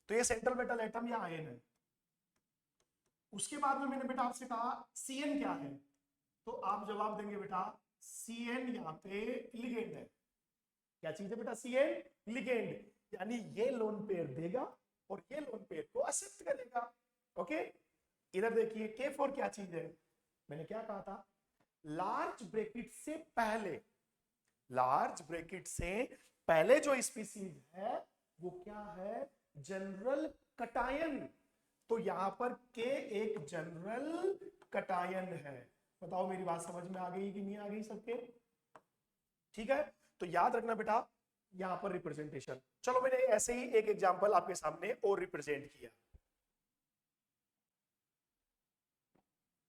तो ये सेंट्रल मेटल एटम या आयन है। उसके बाद में मैंने बेटा आपसे कहा Cn क्या है, तो आप जवाब देंगे बेटा Cn यहाँ पे लिगेंड है। क्या चीज है बेटा? Cn ligand. यानी ये लोन पेयर देगा और ये लोन पेयर को एक्सेप्ट करेगा। ओके, इधर देखिए K4 क्या चीज है, मैंने क्या कहा था, लार्ज ब्रैकेट से पहले, लार्ज ब्रैकेट से पहले जो स्पीसीज है वो क्या है, जनरल कटायन। तो यहां पर के एक जनरल कटायन है। बताओ मेरी बात समझ में आ गई कि नहीं आ गई सबके? ठीक है, तो याद रखना बेटा यहां पर रिप्रेजेंटेशन। चलो मैंने ऐसे ही एक एग्जांपल आपके सामने और रिप्रेजेंट किया।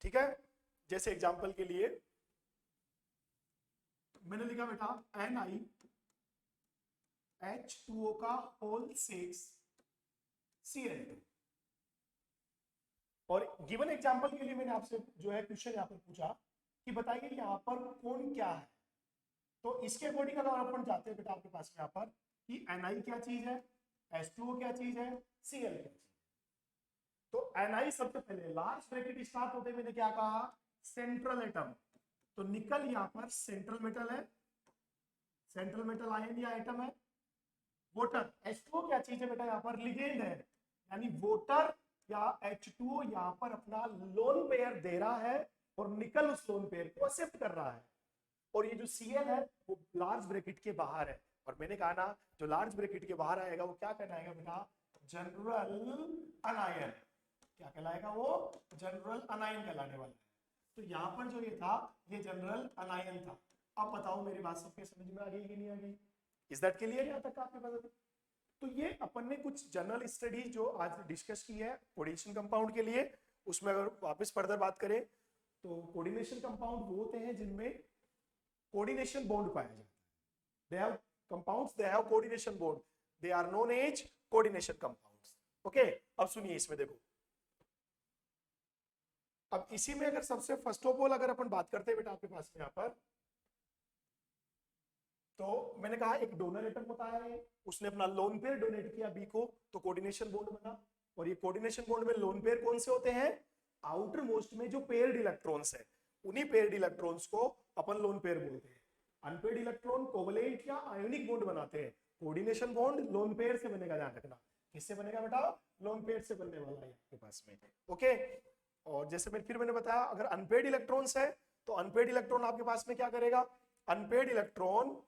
ठीक है, जैसे एग्जांपल के लिए मैंने लिखा बेटा NiH2O का होल 6 Cl2। और गिवन एग्जांपल के लिए मैंने आपसे जो है क्वेश्चन यहां पर पूछा कि बताइए यहां पर कौन क्या है। तो इसके अकॉर्डिंग अगर अपन जाते हैं बेटा आपके पास यहाँ पर कि Ni क्या चीज है, H2O क्या चीज है, Cl क्या चीज। तो Ni सबसे पहले लार्ज ब्रैकेट स्टार्ट होते मैंने क्या कहा, सेंट्रल एटम। तो निकल यहाँ पर सेंट्रल मेटल है, सेंट्रल मेटल आयन या एटम है। वोटर H2O क्या चीज है बेटा, यहाँ पर लिगेंड है, यानी वोटर या H2O यहाँ पर अपना लोन पेयर दे रहा है और निकल उस लोन पेयर को एक्सेप्ट कर रहा है। और ये जो Cl है वो लार्ज ब्रैकेट के बाहर है। और मैंने कहा ना जो लार्ज ब्रैकेट के बाहर आएगा वो क्या कहलाएगा बेटा, जनरल अनायन। क्या कहलाएगा वो, जनरल अनायन कहलाने वाला है। तो यहाँ पर जो ये था ये जनरल अनायन था। अब बताओ मेरी बात सबके समझ में आ गई कि नहीं आ गई? इज दैट क्लियर यहाँ तक आपके पास? तो ये अपन ने कुछ जनरल स्टडी जो आज डिस्कस की है कोऑर्डिनेशन कंपाउंड के लिए, उसमें अगर वापस फर्दर बात करें तो कोऑर्डिनेशन कंपाउंड वो होते हैं जिनमें कोऑर्डिनेशन बॉन्ड पाया जाता है। They have compounds, they have coordination bond, they are known as coordination compounds. Okay, अब सुनिए इसमें देखो, अब इसी में अगर सबसे फर्स्ट ऑफ ऑल अगर अपन बात करते हैं बेटा आपके पास में यहाँ पर, तो मैंने कहा एक डोनर एटम होता है, उसने अपना लोन पेयर डोनेट किया बी को, तो कोऑर्डिनेशन बॉन्ड बना। और ये कोऑर्डिनेशन बॉन्ड में लोन पेयर कौन से होते हैं, आउटर मोस्ट में जो पेयर्ड इलेक्ट्रॉन्स है, उन्हीं पेयर्ड इलेक्ट्रॉन्स को अपन लोन पेयर बोलते हैं। अनपेयर्ड इलेक्ट्रॉन कोवलेंट या आयोनिक बॉन्ड बनाते हैं। कोऑर्डिनेशन बॉन्ड लोन पेयर से बनेगा, ध्यान रखना। किससे बनेगा बेटा, लोन पेयर से बनने वाला है आपके पास में। ओके, और जैसे मैंने बताया अगर अनपेयर्ड इलेक्ट्रॉन्स है तो अनपेयर्ड इलेक्ट्रॉन आपके पास में क्या करेगा, अनपेयर्ड इलेक्ट्रॉन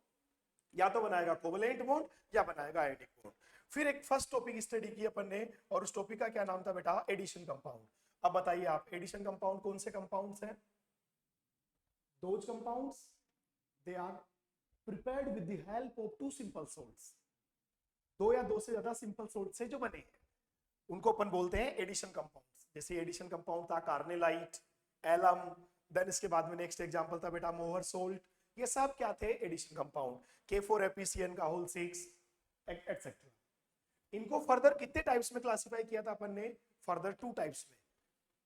या तो बनाएगा कोवलेंट बॉन्ड या बनाएगा आयोनिक बॉन्ड। फिर एक फर्स्ट टॉपिक स्टडी की अपन ने और उस टॉपिक का क्या नाम था बेटा, एडिशन कंपाउंड। अब बताइए आप एडिशन कंपाउंड कौन से कंपाउंड्स हैं, those compounds they are prepared with the help of two simple salts. दो या दो से ज्यादा सिंपल सॉल्ट से जो बने हैं उनको अपन बोलते हैं एडिशन कंपाउंड्स। जैसे एडिशन कंपाउंड था कार्नेलाइट, एलम, देन इसके बाद में नेक्स्ट एग्जांपल था बेटा मोहर सोल्ट। ये सब क्या थे, एडिशन कंपाउंड। K4FeCN का होल 6 एटसेट्रा। इनको फर्दर कितने टाइप्स में क्लासिफाई किया था अपन ने, फर्दर 2 टाइप्स में।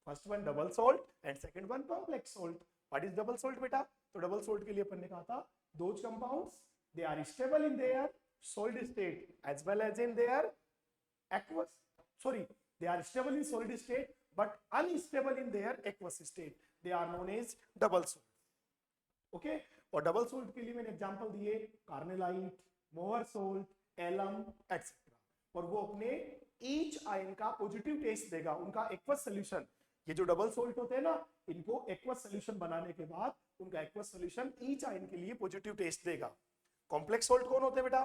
First one double salt and second one complex salt. What is double salt बेटा, तो डबल सॉल्ट के लिए अपन ने कहा था those compounds they are stable in their solid state as well as in their aqueous, sorry, they are stable in solid state but unstable in their aqueous state, they are known as double salt. Okay, और डबल सोल्ट के लिए मैंने एग्जांपल दिए कार्नेलाइट, मोहर सोल्ट, एलम एक्सेट्रा। और वो अपने ईच आयन का पॉजिटिव टेस्ट देगा, उनका एक्वस सॉल्यूशन। ये जो डबल सोल्ट होते हैं ना, इनको एक्वस सॉल्यूशन बनाने के बाद उनका एक्वस सॉल्यूशन ईच आयन के लिए पॉजिटिव टेस्ट देगा। कॉम्प्लेक्स सोल्ट कौन होते हैं बेटा,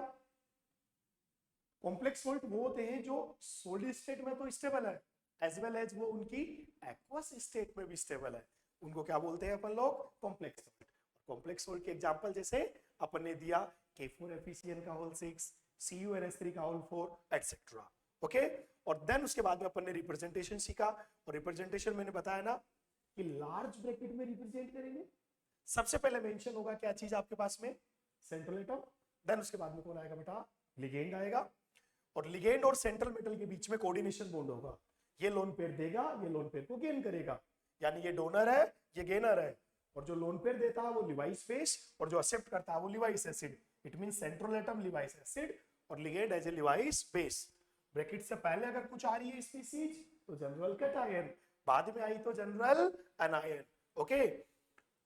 कॉम्प्लेक्स सोल्ट वो होते हैं जो सॉलिड स्टेट में तो स्टेबल है एज वेल एज वो उनकी एक्वस स्टेट में भी स्टेबल है, उनको क्या बोलते हैं अपन लोग, कॉम्प्लेक्स सोल्ट। कॉम्प्लेक्स सोल्ट के एग्जांपल जैसे अपन ने दिया K4FeCN का होल 6, CuNH3 का होल 4 एटसेट्रा। ओके, और देन उसके बाद में अपन ने रिप्रेजेंटेशन सीखा। और रिप्रेजेंटेशन मैंने बताया ना कि लार्ज ब्रैकेट में रिप्रेजेंट करेंगे। सबसे पहले मेंशन होगा क्या चीज आपके पास में, सेंट्रल एटम। देन उसके बाद में कौन आएगा बेटा, लिगेंड आएगा। और लिगेंड और सेंट्रल मेटल के बीच में कोऑर्डिनेशन बॉन्ड होगा। ये लोन पेयर देगा, ये लोन पेयर को गेन करेगा, यानी ये डोनर है, ये गेनर है। और जो लोन पेयर देता है वो लिवाइस बेस और जो एक्सेप्ट करता है वो Lewis acid. It means central atom Lewis acid और ligand as a Lewis base. Bracket से पहले अगर कुछ आ रही है स्पीसीज तो जनरल कैटायन, बाद में आई तो जनरल एनायन। ओके,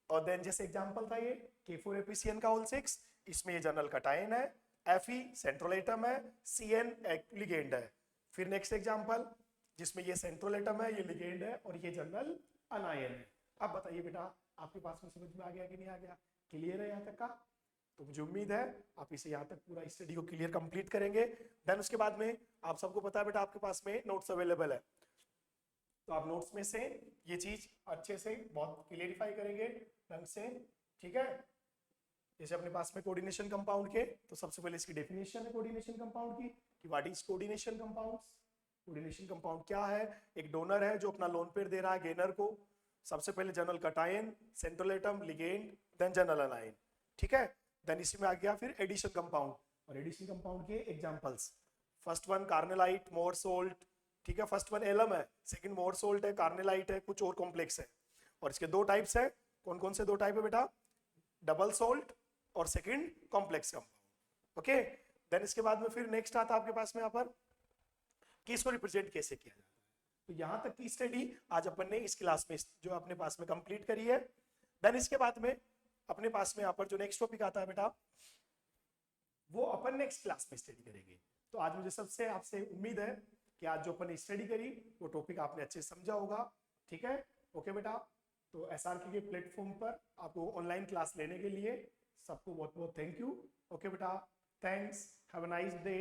और देन जैसे एग्जांपल था ये K4FeCN का होल 6, इसमें ये जनरल कैटायन है, Fe सेंट्रल एटम है, Cn लिगेंड है। फिर नेक्स्ट एग्जांपल जिसमें ये सेंट्रल एटम है, ये लिगेंड है और ये जनरल अनायन है। अब बताइए बेटा आपके पास में समझ में आ गया कि नहीं आ गया? क्लियर है यहाँ तक का? तो मुझे उम्मीद है आप इसे यहाँ तक पूरा स्टडी को क्लियर कंप्लीट करेंगे। देन उसके बाद में आप सबको पता है बेटा आपके पास में नोट्स अवेलेबल है, तो आप नोट्स में से ये चीज अच्छे से बहुत क्लियरिफाई करेंगे ढंग से, ठीक है। जैसे अपने पास में कोऑर्डिनेशन कंपाउंड के, तो सबसे पहले इसकी डेफिनेशन है कोऑर्डिनेशन कंपाउंड की कि what is coordination compounds. Coordination compound क्या है? एक डोनर है जो अपना लोन पेयर दे रहा है गेनर को। सबसे पहले general cation, central atom, ligand, then general anion, ठीक है। देन इसी में आ गया फिर एडिशन कंपाउंड, और एडिशन कंपाउंड के examples, first one carnallite, more salt, ठीक है। फर्स्ट वन एलम है, सेकंड मोर सोल्ट है, कार्नेलाइट है, कुछ और कॉम्प्लेक्स है। और इसके दो टाइप्स है, कौन कौन से दो टाइप है बेटा? डबल सोल्ट और second complex compound, okay. Then इसके बाद में फिर नेक्स्ट आता है आपके पास में यहाँ पर कि इसको रिप्रेजेंट कैसे किया जाता है। तो यहाँ तक की स्टडी आज अपन ने इस क्लास में जो अपने पास में कंप्लीट करी है। देन इसके बाद में अपने पास में यहाँ पर जो नेक्स्ट टॉपिक आता है बेटा, वो अपन नेक्स्ट क्लास में स्टडी करेंगे। तो आज मुझे सबसे आपसे उम्मीद है कि आज जो अपन ने स्टडी करी वो टॉपिक आपने अच्छे से समझा होगा, ठीक है। ओके बेटा, तो एसआरके के प्लेटफॉर्म पर आपको ऑनलाइन क्लास लेने के लिए सबको बहुत बहुत थैंक यू। ओके बेटा, thanks, have a nice day.